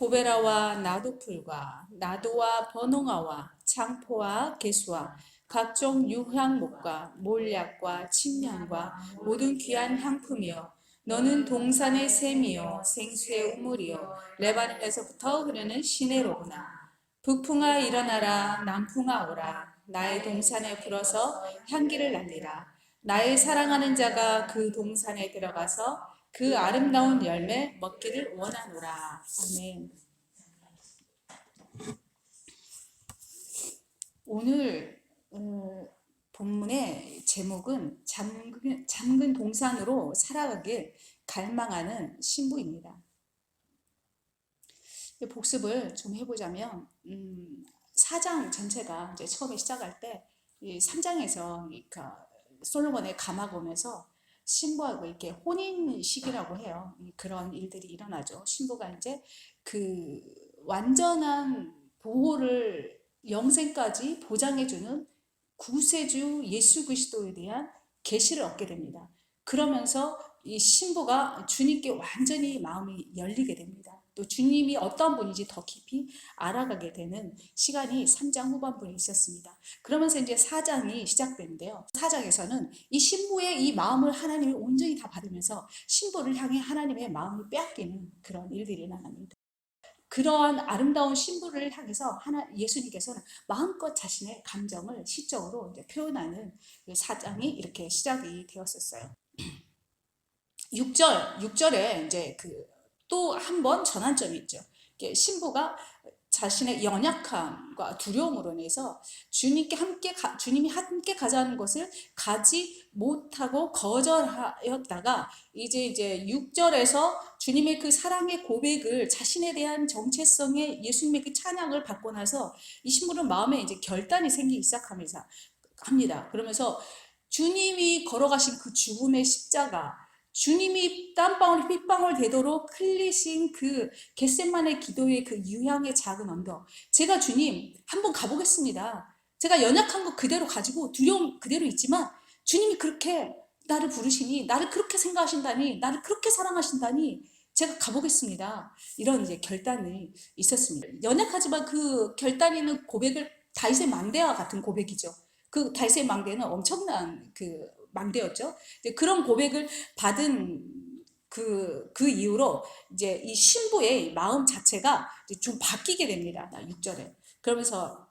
고베라와 나도풀과 나도와 버농아와 창포와 개수와 각종 유향목과 몰약과 침향과 모든 귀한 향품이여 너는 동산의 샘이요 생수의 우물이요 레바논에서부터 흐르는 시내로구나. 북풍아 일어나라 남풍아 오라 나의 동산에 불어서 향기를 날리라. 나의 사랑하는 자가 그 동산에 들어가서 그 아름다운 열매 먹기를 원하노라. 아멘. 오늘 본문의 제목은 잠근 동산으로 살아가길 갈망하는 신부입니다. 복습을 좀 해보자면 4장 전체가 이제 처음에 시작할 때 3장에서 솔로몬의 감화검에서 신부하고 이렇게 혼인식이라고 해요. 그런 일들이 일어나죠. 신부가 이제 그 완전한 보호를 영생까지 보장해주는 구세주 예수 그리스도에 대한 계시를 얻게 됩니다. 그러면서 이 신부가 주님께 완전히 마음이 열리게 됩니다. 또 주님이 어떤 분인지 더 깊이 알아가게 되는 시간이 3장 후반부에 있었습니다. 그러면서 이제 4장이 시작되는데요. 4장에서는 이 신부의 이 마음을 하나님이 온전히 다 받으면서 신부를 향해 하나님의 마음을 빼앗기는 그런 일들이 일어납니다. 그러한 아름다운 신부를 향해서 예수님께서는 마음껏 자신의 감정을 시적으로 이제 표현하는 그 4장이 이렇게 시작이 되었었어요. 6절에 이제 또 한 번 전환점이 있죠. 신부가 자신의 연약함과 두려움으로 인해서 주님이 함께 가자는 것을 가지 못하고 거절하였다가 이제 6절에서 주님의 그 사랑의 고백을 자신에 대한 정체성의 예수님의 그 찬양을 받고 나서 이 신부는 마음에 이제 결단이 생기기 시작하면서 합니다. 그러면서 주님이 걸어가신 그 죽음의 십자가, 주님이 땀방울 핏방울 되도록 흘리신 그 겟세마네 기도의 그 유향의 작은 언덕, 제가 주님 한번 가보겠습니다. 제가 연약한 거 그대로 가지고 두려움 그대로 있지만 주님이 그렇게 나를 부르시니, 나를 그렇게 생각하신다니, 나를 그렇게 사랑하신다니 제가 가보겠습니다. 이런 이제 결단이 있었습니다. 연약하지만 그 결단 있는 고백을 다윗의 망대와 같은 고백이죠. 그 다윗의 망대는 엄청난 그 망대였죠. 이제 그런 고백을 받은 그 이후로 이제 이 신부의 마음 자체가 이제 좀 바뀌게 됩니다. 6절에. 그러면서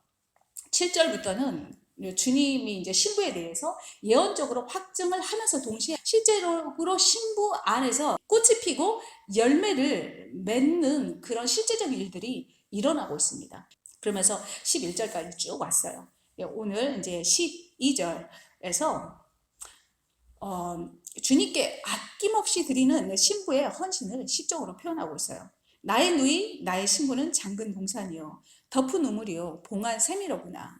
7절부터는 주님이 이제 신부에 대해서 예언적으로 확증을 하면서 동시에 실제로 신부 안에서 꽃이 피고 열매를 맺는 그런 실제적인 일들이 일어나고 있습니다. 그러면서 11절까지 쭉 왔어요. 오늘 이제 12절에서 주님께 아낌없이 드리는 신부의 헌신을 시적으로 표현하고 있어요. 나의 누이, 나의 신부는 잠근 동산이요 덮은 우물이요 봉한 샘이로구나.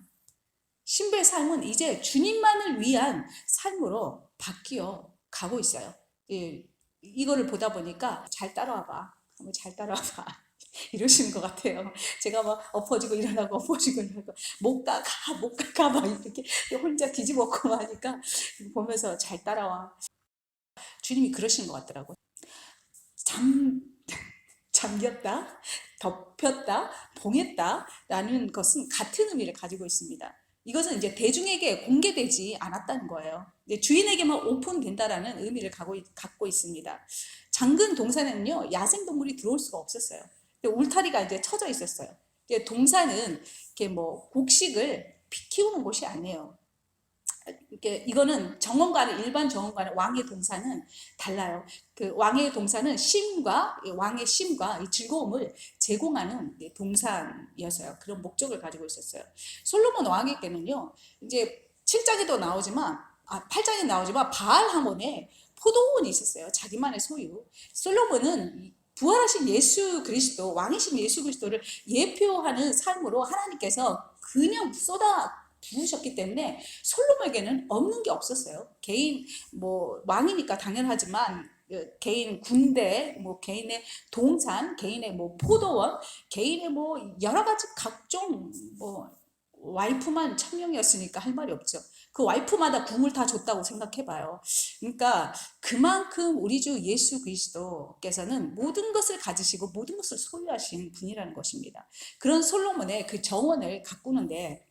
신부의 삶은 이제 주님만을 위한 삶으로 바뀌어 가고 있어요. 예, 이거를 보다 보니까 잘 따라와봐. 한번 잘 따라와봐. 이러시는 것 같아요. 제가 막 엎어지고 일어나고 엎어지고 일어나고 못 가 막 이렇게 혼자 뒤집어놓고 하니까 보면서 잘 따라와. 주님이 그러시는 것 같더라고요. 잠겼다, 덮였다, 봉했다 라는 것은 같은 의미를 가지고 있습니다. 이것은 이제 대중에게 공개되지 않았다는 거예요. 주인에게만 오픈된다라는 의미를 갖고 있습니다. 잠근 동산에는요, 야생동물이 들어올 수가 없었어요. 울타리가 이제 쳐져 있었어요. 동산은 이렇게 뭐 곡식을 키우는 곳이 아니에요. 이거는 정원과는 일반 정원과는 왕의 동산은 달라요. 그 왕의 동산은 왕의 쉼과 이 즐거움을 제공하는 동산이었어요. 그런 목적을 가지고 있었어요. 솔로몬 왕의 때는요, 이제 7장에도 나오지만 8장에 나오지만 바알 하몬에 포도원이 있었어요. 자기만의 소유. 솔로몬은 부활하신 예수 그리스도, 왕이신 예수 그리스도를 예표하는 삶으로 하나님께서 그냥 부으셨기 때문에 솔로몬에게는 없는 게 없었어요. 개인 왕이니까 당연하지만 개인 군대, 개인의 동산, 개인의 포도원, 개인의 여러 가지 각종 와이프만 1000명이었으니까 할 말이 없죠. 그 와이프마다 궁을 다 줬다고 생각해봐요. 그러니까 그만큼 우리 주 예수 그리스도께서는 모든 것을 가지시고 모든 것을 소유하신 분이라는 것입니다. 그런 솔로몬의 그 정원을 가꾸는데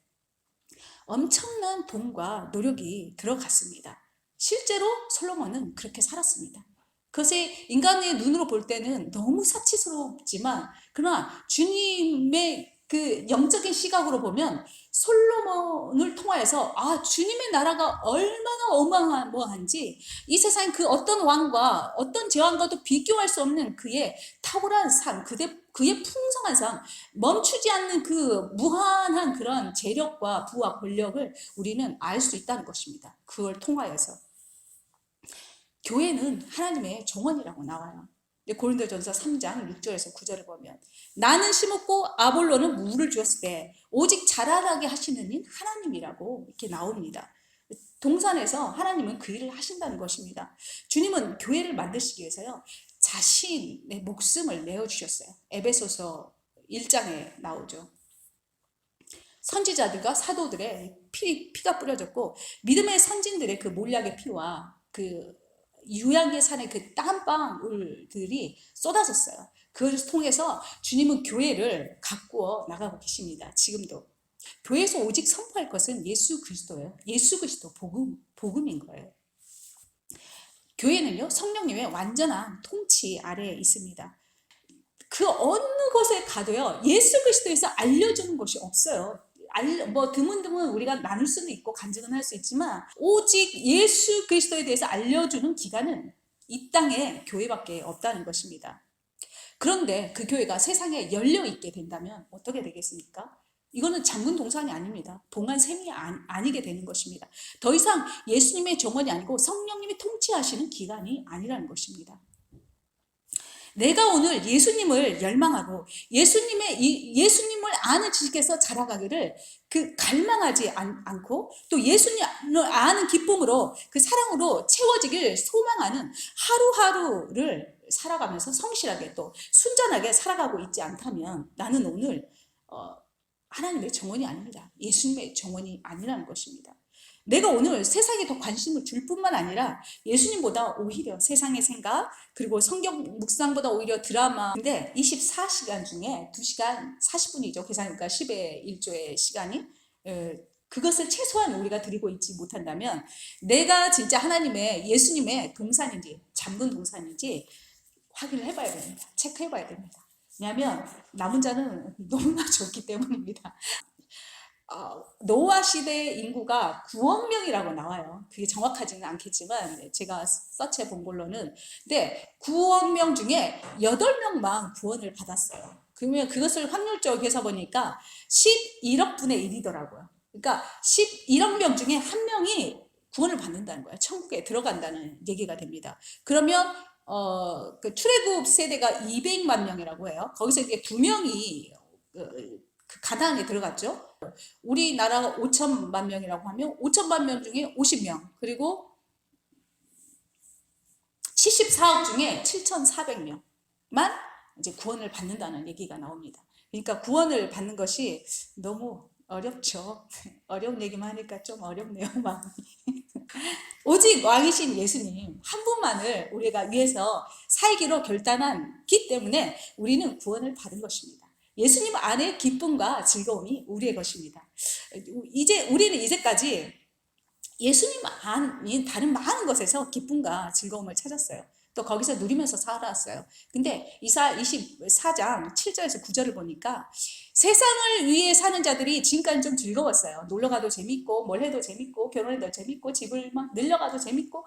엄청난 돈과 노력이 들어갔습니다. 실제로 솔로몬은 그렇게 살았습니다. 그것이 인간의 눈으로 볼 때는 너무 사치스럽지만, 그러나 주님의 그 영적인 시각으로 보면 솔로몬을 통하여서 주님의 나라가 얼마나 어마어마한지, 이 세상 그 어떤 왕과 어떤 제왕과도 비교할 수 없는 그의 탁월한 삶, 그의 풍성한 삶, 멈추지 않는 그 무한한 그런 재력과 부와 권력을 우리는 알 수 있다는 것입니다. 그걸 통하여서 교회는 하나님의 정원이라고 나와요. 고린도전서 3장 6절에서 9절을 보면 나는 심었고 아볼로는 물을 주었을 때 오직 자라나게 하시는 인 하나님이라고 이렇게 나옵니다. 동산에서 하나님은 그 일을 하신다는 것입니다. 주님은 교회를 만드시기 위해서요, 자신의 목숨을 내어주셨어요. 에베소서 1장에 나오죠. 선지자들과 사도들의 피가 뿌려졌고, 믿음의 선진들의 그 몰약의 피와 그 유양의 산의 그 땀방울들이 쏟아졌어요. 그것을 통해서 주님은 교회를 가꾸어 나가고 계십니다. 지금도 교회에서 오직 선포할 것은 예수 그리스도예요. 예수 그리스도 복음인 거예요. 교회는요, 성령님의 완전한 통치 아래에 있습니다. 그 어느 곳에 가도요, 예수 그리스도에서 알려주는 것이 없어요. 드문드문 우리가 나눌 수는 있고 간증은 할 수 있지만, 오직 예수 그리스도에 대해서 알려주는 기관은 이 땅에 교회밖에 없다는 것입니다. 그런데 그 교회가 세상에 열려 있게 된다면 어떻게 되겠습니까? 이거는 잠근 동산이 아닙니다. 봉한 셈이 아니게 되는 것입니다. 더 이상 예수님의 정원이 아니고 성령님이 통치하시는 기관이 아니라는 것입니다. 내가 오늘 예수님을 열망하고 예수님을 아는 지식에서 자라가기를 갈망하지 않고, 또 예수님을 아는 기쁨으로 그 사랑으로 채워지길 소망하는 하루하루를 살아가면서 성실하게 또 순전하게 살아가고 있지 않다면 나는 오늘 하나님의 정원이 아닙니다. 예수님의 정원이 아니라는 것입니다. 내가 오늘 세상에 더 관심을 줄 뿐만 아니라 예수님보다 오히려 세상의 생각, 그리고 성경 묵상보다 오히려 드라마, 근데 24시간 중에 2시간 40분이죠. 계산이니까 10의 1조의 시간이, 그것을 최소한 우리가 드리고 있지 못한다면 내가 진짜 예수님의 동산인지 잠근 동산인지 확인을 해봐야 됩니다. 체크해봐야 됩니다. 왜냐하면 남은 자는 너무나 적기 때문입니다. 노아 시대의 인구가 9억 명이라고 나와요. 그게 정확하지는 않겠지만 제가 서치해 본 걸로는. 근데 9억 명 중에 8명만 구원을 받았어요. 그러면 그것을 확률적으로 해서 보니까 11억 분의 1이더라고요. 그러니까 11억 명 중에 한 명이 구원을 받는다는 거예요. 천국에 들어간다는 얘기가 됩니다. 그러면 그 출애굽 세대가 200만 명이라고 해요. 거기서 이제 2명이 그 가나안에 들어갔죠. 우리나라가 5천만 명이라고 하면 5천만 명 중에 50명, 그리고 74억 중에 7,400명만 이제 구원을 받는다는 얘기가 나옵니다. 그러니까 구원을 받는 것이 너무 어렵죠. 어려운 얘기만 하니까 좀 어렵네요, 마음이. 오직 왕이신 예수님 한 분만을 우리가 위해서 살기로 결단하기 때문에 우리는 구원을 받은 것입니다. 예수님 안에 기쁨과 즐거움이 우리의 것입니다. 우리는 이제까지 예수님 아닌 다른 많은 것에서 기쁨과 즐거움을 찾았어요. 또 거기서 누리면서 살아왔어요. 근데 이사야 24장 7절에서 9절을 보니까 세상을 위해 사는 자들이 지금까지 좀 즐거웠어요. 놀러가도 재밌고 뭘 해도 재밌고 결혼해도 재밌고 집을 막 늘려가도 재밌고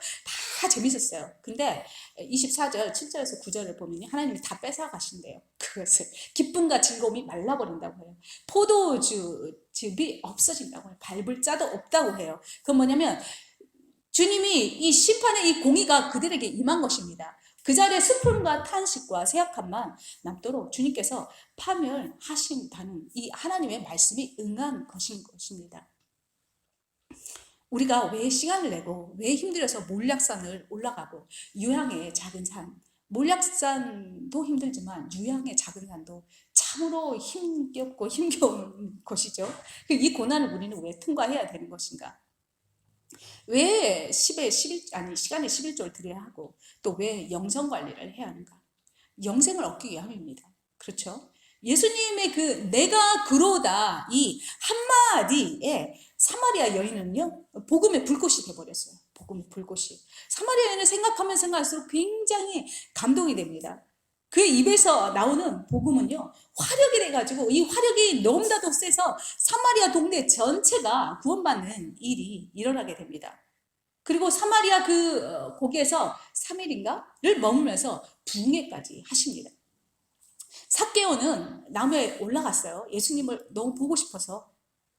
다 재밌었어요. 근데 24절 7절에서 9절을 보면 하나님이 다 뺏어가신대요. 그것을 기쁨과 즐거움이 말라버린다고 해요. 포도주즙이 없어진다고 해요. 밟을 자도 없다고 해요. 그건 뭐냐면 주님이 이 심판의 이 공의가 그들에게 임한 것입니다. 그 자리에 슬픔과 탄식과 세약함만 남도록 주님께서 파멸하신다는 이 하나님의 말씀이 응한 것입니다. 우리가 왜 시간을 내고 왜 힘들어서 몰약산을 올라가고 유향의 작은 산, 몰약산도 힘들지만 유향의 작은 산도 참으로 힘겹고 힘겨운 것이죠. 이 고난을 우리는 왜 통과해야 되는 것인가? 왜 10에 11, 아니, 시간에 11조를 드려야 하고, 또 왜 영성 관리를 해야 하는가? 영생을 얻기 위함입니다. 그렇죠? 예수님의 그 내가 그로다 이 한마디에 사마리아 여인은요, 복음의 불꽃이 돼버렸어요. 복음의 불꽃이. 사마리아 여인을 생각하면 생각할수록 굉장히 감동이 됩니다. 그 입에서 나오는 복음은요, 화력이 돼가지고 이 화력이 너무나도 세서 사마리아 동네 전체가 구원받는 일이 일어나게 됩니다. 그리고 사마리아 거기에서 3일인가를 머물면서 부흥회까지 하십니다. 삭개오는 나무에 올라갔어요. 예수님을 너무 보고 싶어서.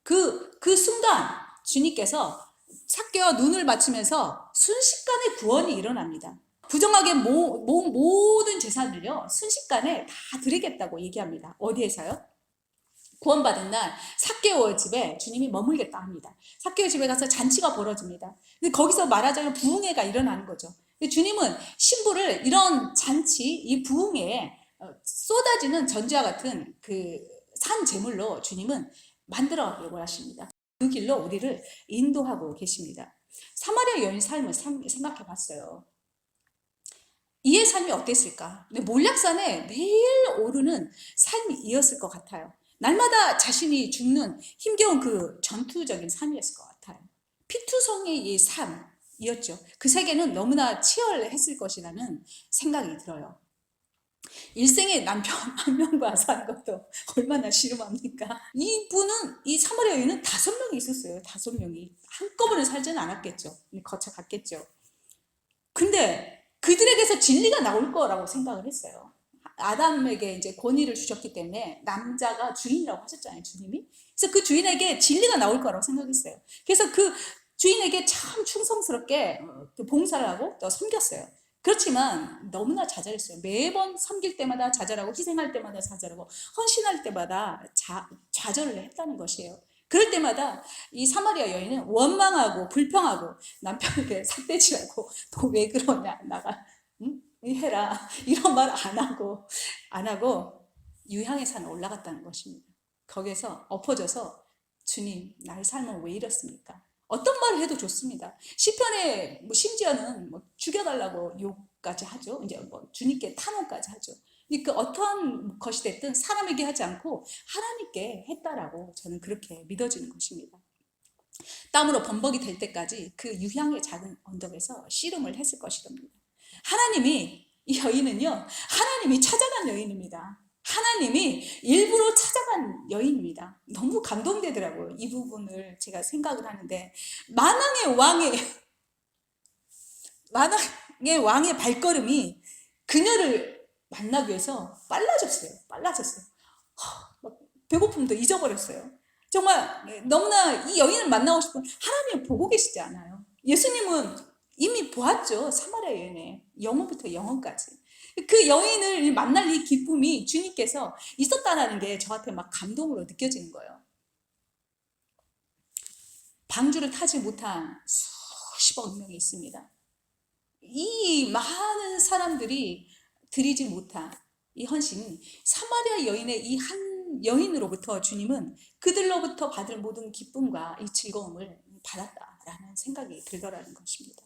그 순간 주님께서 삭개오 눈을 맞추면서 순식간에 구원이 일어납니다. 부정하게 모은 모든 재산을요, 순식간에 다 드리겠다고 얘기합니다. 어디에서요? 구원받은 날 삭개오 집에 주님이 머물겠다 합니다. 삭개오 집에 가서 잔치가 벌어집니다. 근데 거기서 말하자면 부흥회가 일어나는 거죠. 주님은 신부를 이런 잔치, 이 부흥회에 쏟아지는 전주와 같은 그 산 제물로 주님은 만들어 가려고 하십니다. 그 길로 우리를 인도하고 계십니다. 사마리아 여인 삶을 생각해 봤어요. 이의 삶이 어땠을까? 몰약산에 매일 오르는 삶이었을 것 같아요. 날마다 자신이 죽는 힘겨운 그 전투적인 삶이었을 것 같아요. 피투성의 이 삶이었죠. 그 세계는 너무나 치열했을 것이라는 생각이 들어요. 일생에 남편 한 명과 사는 것도 얼마나 씨름합니까? 이 사마리아 여인은 5명이 있었어요. 5명이. 한꺼번에 살지는 않았겠죠. 거쳐갔겠죠. 근데 그들에게서 진리가 나올 거라고 생각을 했어요. 아담에게 이제 권위를 주셨기 때문에 남자가 주인이라고 하셨잖아요, 주님이. 그래서 그 주인에게 진리가 나올 거라고 생각했어요. 그래서 그 주인에게 참 충성스럽게 봉사를 하고 또 섬겼어요. 그렇지만 너무나 좌절했어요. 매번 섬길 때마다 좌절하고 희생할 때마다 좌절하고 헌신할 때마다 좌절을 했다는 것이에요. 그럴 때마다 이 사마리아 여인은 원망하고 불평하고 남편에게 삿대질하고 너 왜 그러냐 나가 해라 이런 말 안 하고 유향의 산에 올라갔다는 것입니다. 거기서 엎어져서 주님 나의 삶은 왜 이렇습니까? 어떤 말을 해도 좋습니다. 시편에 심지어는 죽여달라고 욕까지 하죠. 이제 주님께 탄원까지 하죠. 그 어떠한 것이 됐든 사람에게 하지 않고 하나님께 했다라고 저는 그렇게 믿어지는 것입니다. 땀으로 범벅이 될 때까지 그 유향의 작은 언덕에서 씨름을 했을 것이랍니다. 하나님이 이 여인은요, 하나님이 찾아간 여인입니다. 하나님이 일부러 찾아간 여인입니다. 너무 감동되더라고요. 이 부분을 제가 생각을 하는데 만왕의 왕의 발걸음이 그녀를 만나기 위해서 빨라졌어요. 배고픔도 잊어버렸어요. 정말 너무나 이 여인을 만나고 싶은 하나님을 보고 계시지 않아요. 예수님은 이미 보았죠. 사마리아 여인의 영혼부터 영혼까지. 그 여인을 만날 이 기쁨이 주님께서 있었다는 게 저한테 막 감동으로 느껴지는 거예요. 방주를 타지 못한 수십억 명이 있습니다. 이 많은 사람들이 드리지 못한 이 헌신, 사마리아 여인의 이 한 여인으로부터 주님은 그들로부터 받을 모든 기쁨과 이 즐거움을 받았다라는 생각이 들더라는 것입니다.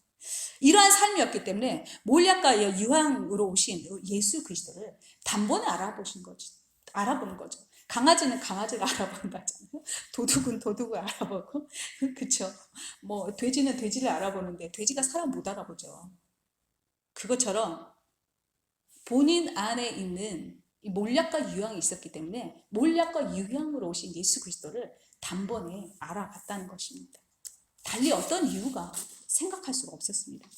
이러한 삶이었기 때문에 몰약과 유황으로 오신 예수 그리스도를 단번에 알아보는 거죠. 강아지는 강아지를 알아본다잖아요. 도둑은 도둑을 알아보고, 그쵸? 돼지는 돼지를 알아보는데 돼지가 사람 못 알아보죠. 그것처럼 본인 안에 있는 이 몰약과 유황이 있었기 때문에 몰약과 유황으로 오신 예수 그리스도를 단번에 알아봤다는 것입니다. 달리 어떤 이유가 생각할 수가 없었습니다.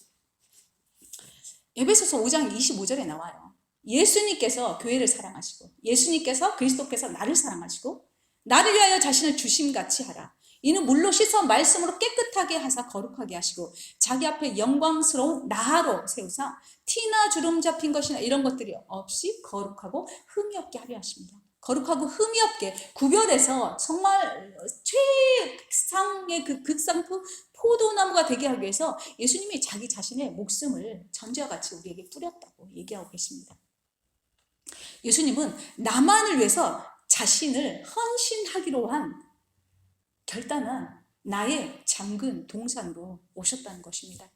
에베소서 5장 25절에 나와요. 예수님께서 교회를 사랑하시고 예수님께서 그리스도께서 나를 사랑하시고 나를 위하여 자신을 주심같이 하라. 이는 물로 씻어 말씀으로 깨끗하게 하사 거룩하게 하시고 자기 앞에 영광스러운 나로 세우사 티나 주름 잡힌 것이나 이런 것들이 없이 거룩하고 흠이 없게 하려 하십니다. 거룩하고 흠이 없게 구별해서 정말 최상의 그 극상품 포도나무가 되게 하기 위해서 예수님이 자기 자신의 목숨을 전제와 같이 우리에게 뿌렸다고 얘기하고 계십니다. 예수님은 나만을 위해서 자신을 헌신하기로 한 결단은 나의 장근 동산으로 오셨다는 것입니다.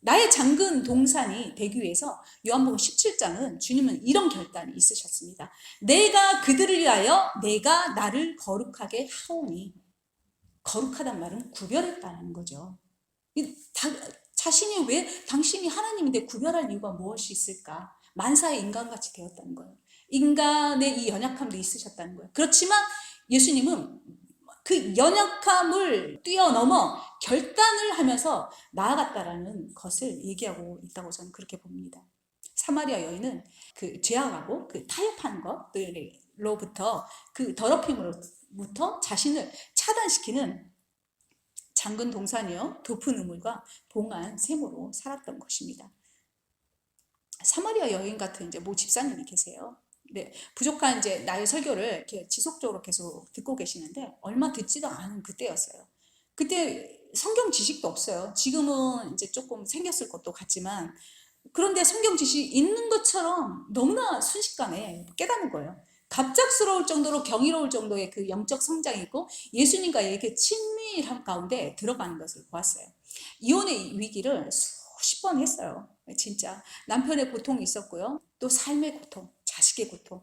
나의 장근 동산이 되기 위해서 요한복음 17장은 주님은 이런 결단이 있으셨습니다. 내가 그들을 위하여 내가 나를 거룩하게 하오니, 거룩하단 말은 구별했다는 거죠. 자신이 왜 당신이 하나님인데 구별할 이유가 무엇이 있을까? 만사의 인간같이 되었다는 거예요. 인간의 이 연약함도 있으셨다는 거예요. 그렇지만 예수님은 그 연약함을 뛰어넘어 결단을 하면서 나아갔다라는 것을 얘기하고 있다고 저는 그렇게 봅니다. 사마리아 여인은 그 죄악하고 그 타협한 것들로부터, 그 더럽힘으로부터 자신을 차단시키는 장근 동산이요 돋은 우물과 봉한 샘으로 살았던 것입니다. 사마리아 여인 같은 이제 모 집사님이 계세요. 네, 부족한 이제 나의 설교를 이렇게 지속적으로 계속 듣고 계시는데 얼마 듣지도 않은 그때였어요. 그때 성경 지식도 없어요. 지금은 이제 조금 생겼을 것도 같지만, 그런데 성경 지식이 있는 것처럼 너무나 순식간에 깨닫는 거예요. 갑작스러울 정도로 경이로울 정도의 그 영적 성장이 있고 예수님과의 이렇게 친밀한 가운데 들어가는 것을 보았어요. 이혼의 위기를 수십 번 했어요. 진짜 남편의 고통이 있었고요. 또 삶의 고통, 자식의 고통,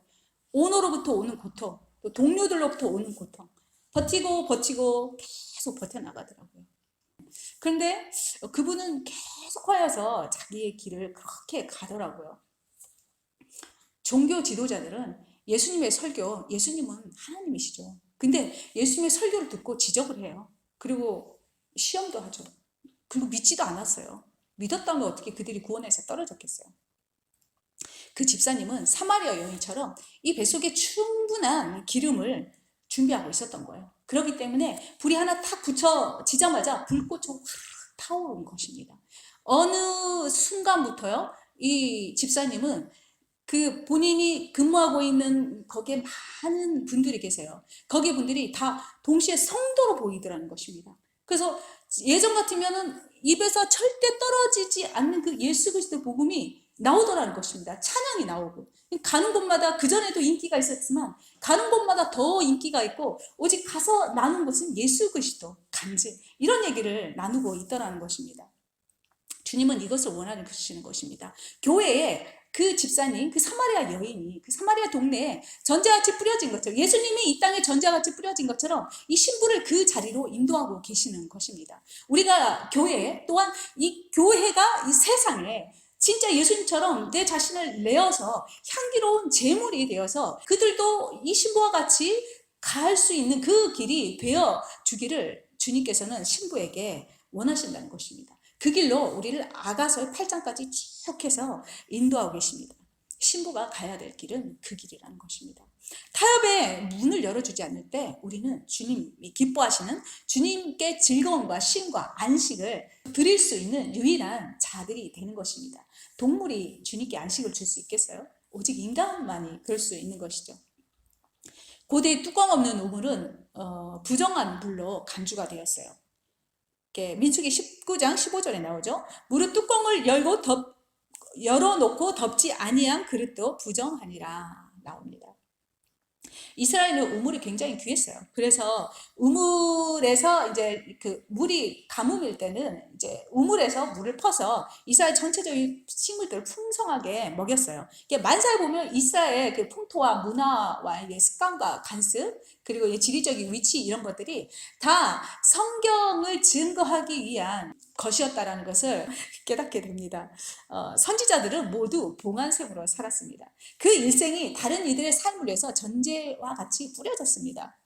오너로부터 오는 고통, 또 동료들로부터 오는 고통, 버티고 계속 버텨나가더라고요. 그런데 그분은 계속 하여서 자기의 길을 그렇게 가더라고요. 종교 지도자들은 예수님의 설교, 예수님은 하나님이시죠. 근데 예수님의 설교를 듣고 지적을 해요. 그리고 시험도 하죠. 그리고 믿지도 않았어요. 믿었다면 어떻게 그들이 구원에서 떨어졌겠어요. 그 집사님은 사마리아 여인처럼 이 뱃속에 충분한 기름을 준비하고 있었던 거예요. 그렇기 때문에 불이 하나 탁 붙여지자마자 불꽃으로 확 타오른 것입니다. 어느 순간부터요, 이 집사님은 그 본인이 근무하고 있는 거기에 많은 분들이 계세요. 거기 분들이 다 동시에 성도로 보이더라는 것입니다. 그래서 예전 같으면은 입에서 절대 떨어지지 않는 그 예수 그리스도 복음이 나오더라는 것입니다. 찬양이 나오고 가는 곳마다, 그전에도 인기가 있었지만 가는 곳마다 더 인기가 있고, 오직 가서 나눈 것은 예수 그리스도 간증, 이런 얘기를 나누고 있더라는 것입니다. 주님은 이것을 원하시는 것입니다. 교회에 그 집사님, 그 사마리아 여인이 그 사마리아 동네에 전자같이 뿌려진 것처럼, 예수님이 이 땅에 전자같이 뿌려진 것처럼 이 신부를 그 자리로 인도하고 계시는 것입니다. 우리가 교회 또한, 이 교회가 이 세상에 진짜 예수님처럼 내 자신을 내어서 향기로운 제물이 되어서 그들도 이 신부와 같이 갈 수 있는 그 길이 되어 주기를 주님께서는 신부에게 원하신다는 것입니다. 그 길로 우리를 아가서의 8장까지 쭉 해서 인도하고 계십니다. 신부가 가야 될 길은 그 길이라는 것입니다. 타협의 문을 열어주지 않을 때 우리는 주님이 기뻐하시는, 주님께 즐거움과 쉼과 안식을 드릴 수 있는 유일한 자들이 되는 것입니다. 동물이 주님께 안식을 줄 수 있겠어요? 오직 인간만이 그럴 수 있는 것이죠. 고대 뚜껑 없는 우물은 부정한 물로 간주가 되었어요. 민수기 19장 15절에 나오죠. 무릇 뚜껑을 열어놓고 덮지 아니한 그릇도 부정하니라 나옵니다. 이스라엘은 우물이 굉장히 귀했어요. 그래서 우물에서 이제 그 물이 가뭄일 때는 이제 우물에서 물을 퍼서 이스라엘 전체적인 식물들을 풍성하게 먹였어요. 만사에 보면 이스라엘 그 풍토와 문화와 습관과 관습, 그리고 지리적인 위치, 이런 것들이 다 성경을 증거하기 위한 것이었다라는 것을 깨닫게 됩니다. 선지자들은 모두 봉안샘으로 살았습니다. 그 일생이 다른 이들의 삶을 위해서 전제와 같이 뿌려졌습니다.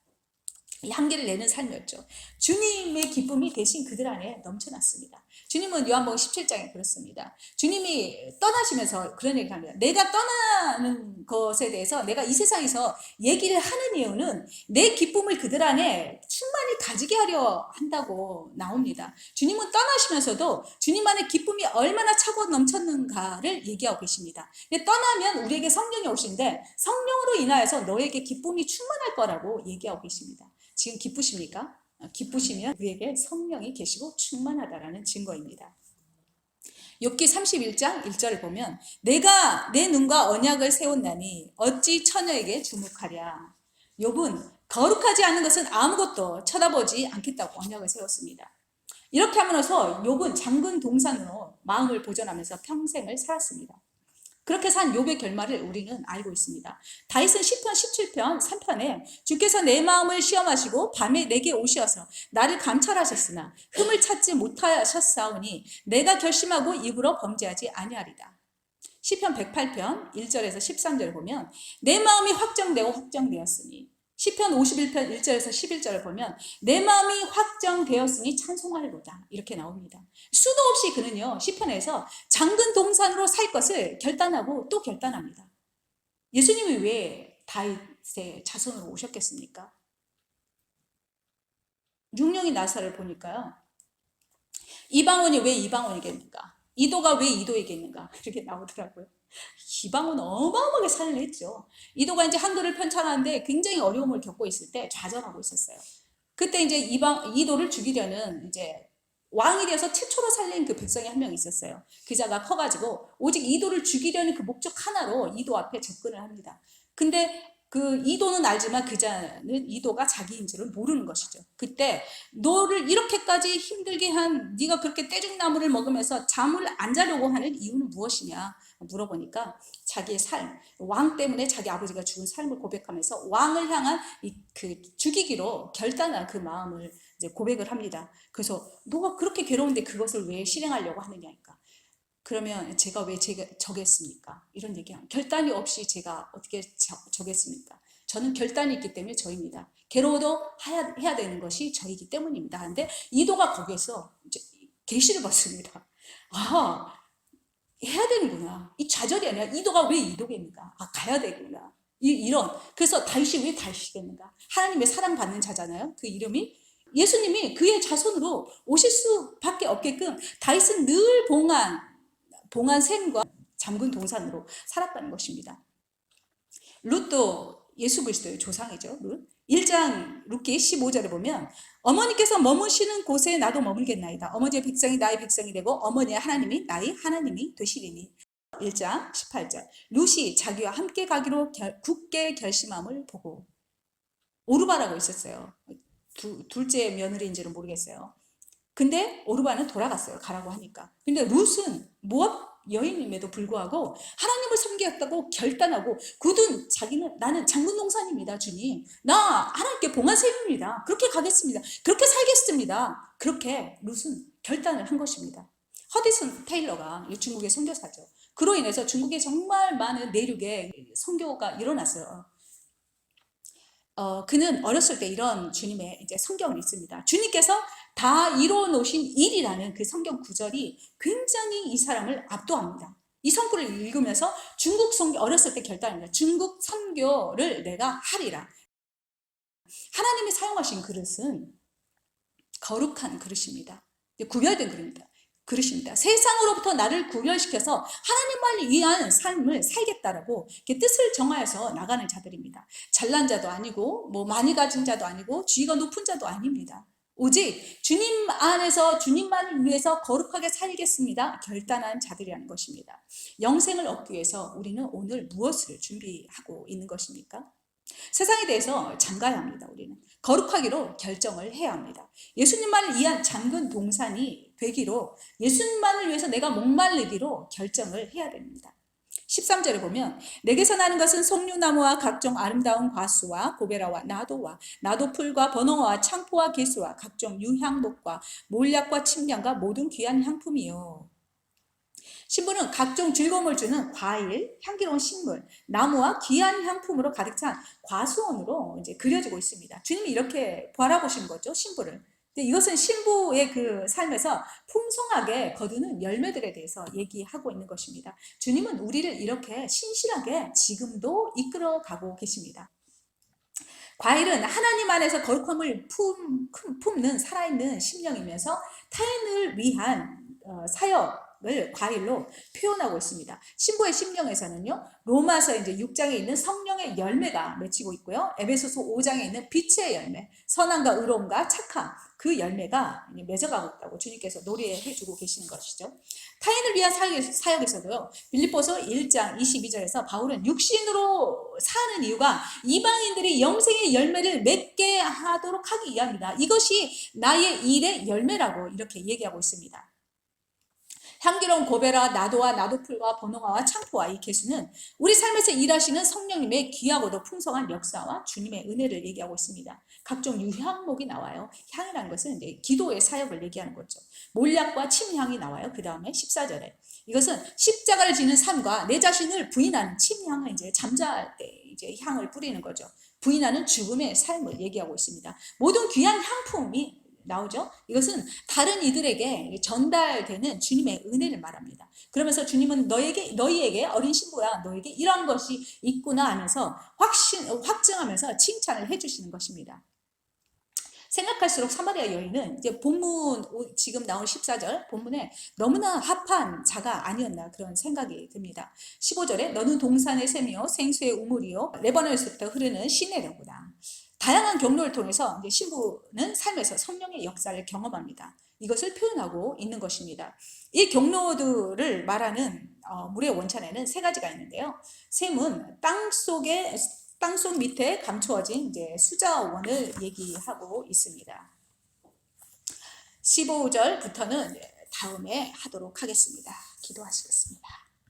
향기를 내는 삶이었죠. 주님의 기쁨이 대신 그들 안에 넘쳐났습니다. 주님은 요한복음 17장에 그렇습니다. 주님이 떠나시면서 그런 얘기를 합니다. 내가 떠나는 것에 대해서 내가 이 세상에서 얘기를 하는 이유는 내 기쁨을 그들 안에 충만히 가지게 하려 한다고 나옵니다. 주님은 떠나시면서도 주님 안에 기쁨이 얼마나 차고 넘쳤는가를 얘기하고 계십니다. 떠나면 우리에게 성령이 오신데 성령으로 인하여서 너에게 기쁨이 충만할 거라고 얘기하고 계십니다. 지금 기쁘십니까? 기쁘시면 우리에게 성령이 계시고 충만하다라는 증거입니다. 욥기 31장 1절을 보면 내가 내 눈과 언약을 세웠나니 어찌 처녀에게 주목하랴. 욥은 거룩하지 않은 것은 아무것도 쳐다보지 않겠다고 언약을 세웠습니다. 이렇게 함으로써 욥은 장근 동산으로 마음을 보존하면서 평생을 살았습니다. 그렇게 산 욥의 결말을 우리는 알고 있습니다. 다윗은 시편 17편 3편에 주께서 내 마음을 시험하시고 밤에 내게 오시어서 나를 감찰하셨으나 흠을 찾지 못하셨사오니 내가 결심하고 입으로 범죄하지 아니하리다. 시편 108편 1절에서 13절을 보면 내 마음이 확정되고 확정되었으니, 시편 51편 1절에서 11절을 보면 내 마음이 확정되었으니 찬송하리로다, 이렇게 나옵니다. 수도 없이 그는요 시편에서 장근 동산으로 살 것을 결단하고 또 결단합니다. 예수님이 왜 다윗의 자손으로 오셨겠습니까? 육령이 나사를 보니까요, 이방원이 왜 이방원이겠는가, 이도가 왜 이도이겠는가, 이렇게 나오더라고요. 이방은 어마어마하게 살을 냈죠. 이도가 이제 한글을 편찬하는데 굉장히 어려움을 겪고 있을 때 좌절하고 있었어요. 그때 이제 이도를 죽이려는 이제 왕이 되어서 최초로 살린 그 백성이 한 명 있었어요. 그자가 커가지고 오직 이도를 죽이려는 그 목적 하나로 이도 앞에 접근을 합니다. 근데 그 이도는 알지만 그자는 이도가 자기인 줄은 모르는 것이죠. 그때 너를 이렇게까지 힘들게 한, 네가 그렇게 떼죽나무를 먹으면서 잠을 안 자려고 하는 이유는 무엇이냐 물어보니까 자기의 삶, 왕 때문에 자기 아버지가 죽은 삶을 고백하면서 왕을 향한 그 죽이기로 결단한 그 마음을 이제 고백을 합니다. 그래서 너가 그렇게 괴로운데 그것을 왜 실행하려고 하느냐니까. 그러면 제가 왜 저겠습니까? 이런 얘기하면, 결단이 없이 제가 어떻게 저겠습니까? 저는 결단이 있기 때문에 저입니다. 괴로워도 해야 되는 것이 저이기 때문입니다. 근데 이도가 거기에서 이제 계시를 받습니다. 아, 해야 되는구나. 이 좌절이 아니라 이도가 왜 이도겠는가? 아, 가야 되구나. 이런. 그래서 다윗이 왜 다윗이겠는가? 하나님의 사랑받는 자잖아요. 그 이름이. 예수님이 그의 자손으로 오실 수밖에 없게끔 다윗은 늘 봉한 샘과 잠근 동산으로 살았다는 것입니다. 룻도 예수 그리스도의 조상이죠. 룻. 1장 룻기 15절에 보면 어머니께서 머무시는 곳에 나도 머물겠나이다. 어머니의 백성이 나의 백성이 되고 어머니의 하나님이 나의 하나님이 되시리니. 1장 18절. 룻이 자기와 함께 가기로 굳게 결심함을 보고, 오르바라고 있었어요. 둘째 며느리인지는 모르겠어요. 근데 오르바는 돌아갔어요. 가라고 하니까. 근데 룻은 모압 여인임에도 불구하고 하나님을 섬기겠다고 결단하고 굳은 자기는, 나는 장군 동산입니다. 주님, 나 하나님께 봉한 셈입니다. 그렇게 가겠습니다. 그렇게 살겠습니다. 그렇게 룻은 결단을 한 것입니다. 허디슨 테일러가 중국의 선교사죠. 그로 인해서 중국에 정말 많은 내륙의 선교가 일어났어요. 그는 어렸을 때 이런 주님의 이제 성경을 읽습니다. 주님께서 다 이루어 놓으신 일이라는 그 성경 구절이 굉장히 이 사람을 압도합니다. 이 성구를 읽으면서 중국 선교, 어렸을 때 결단합니다. 중국 선교를 내가 하리라. 하나님이 사용하신 그릇은 거룩한 그릇입니다. 구별된 그릇입니다. 세상으로부터 나를 구별시켜서 하나님만을 위한 삶을 살겠다라고 뜻을 정하여서 나가는 자들입니다. 잘난 자도 아니고 뭐 많이 가진 자도 아니고 지위가 높은 자도 아닙니다. 오직 주님 안에서 주님만을 위해서 거룩하게 살겠습니다 결단한 자들이라는 것입니다. 영생을 얻기 위해서 우리는 오늘 무엇을 준비하고 있는 것입니까? 세상에 대해서 장가야 합니다. 우리는 거룩하기로 결정을 해야 합니다. 예수님만을 위한 잠근 동산이 되기로, 예수님만을 위해서 내가 목마르기로 결정을 해야 됩니다. 13절에 보면 내게서 나는 것은 송류나무와 각종 아름다운 과수와 고베라와 나도와 나도풀과 버너와 창포와 개수와 각종 유향목과 몰약과 침량과 모든 귀한 향품이요. 신부는 각종 즐거움을 주는 과일, 향기로운 식물, 나무와 귀한 향품으로 가득 찬 과수원으로 이제 그려지고 있습니다. 주님이 이렇게 바라보신 거죠, 신부를. 근데 이것은 신부의 그 삶에서 풍성하게 거두는 열매들에 대해서 얘기하고 있는 것입니다. 주님은 우리를 이렇게 신실하게 지금도 이끌어가고 계십니다. 과일은 하나님 안에서 거룩함을 품는 살아있는 심령이면서 타인을 위한 사역, 과일로 표현하고 있습니다. 신부의 심령에서는요, 로마서 이제 6장에 있는 성령의 열매가 맺히고 있고요. 에베소서 5장에 있는 빛의 열매, 선함과 의로움과 착함, 그 열매가 맺어가고 있다고 주님께서 노래해주고 계시는 것이죠. 타인을 위한 사역에서도요, 빌립보서 1장 22절에서 바울은 육신으로 사는 이유가 이방인들이 영생의 열매를 맺게 하도록 하기 위함이다. 이것이 나의 일의 열매라고 이렇게 얘기하고 있습니다. 향기로운 고베라, 나도와 나도풀과 버노가와 창포와 이 개수는 우리 삶에서 일하시는 성령님의 귀하고도 풍성한 역사와 주님의 은혜를 얘기하고 있습니다. 각종 유향목이 나와요. 향이라는 것은 이제 기도의 사역을 얘기하는 거죠. 몰약과 침향이 나와요. 그 다음에 14절에 이것은 십자가를 지는 삶과 내 자신을 부인하는 침향은 이제 잠잘 때 이제 향을 뿌리는 거죠. 부인하는 죽음의 삶을 얘기하고 있습니다. 모든 귀한 향품이 나오죠. 이것은 다른 이들에게 전달되는 주님의 은혜를 말합니다. 그러면서 주님은 너희에게 어린 신부야, 너에게 이런 것이 있구나 하면서 확증하면서 칭찬을 해주시는 것입니다. 생각할수록 사마리아 여인은 이제 본문 지금 나온 14절 본문에 너무나 합한 자가 아니었나 그런 생각이 듭니다. 15절에 너는 동산의 샘이요 생수의 우물이요 레바논에서부터 흐르는 시내로구나. 다양한 경로를 통해서 이제 신부는 삶에서 성령의 역사를 경험합니다. 이것을 표현하고 있는 것입니다. 이 경로들을 말하는 물의 원천에는 세 가지가 있는데요. 샘은 땅속 밑에 감추어진 이제 수자원을 얘기하고 있습니다. 15절부터는 다음에 하도록 하겠습니다. 기도하시겠습니다.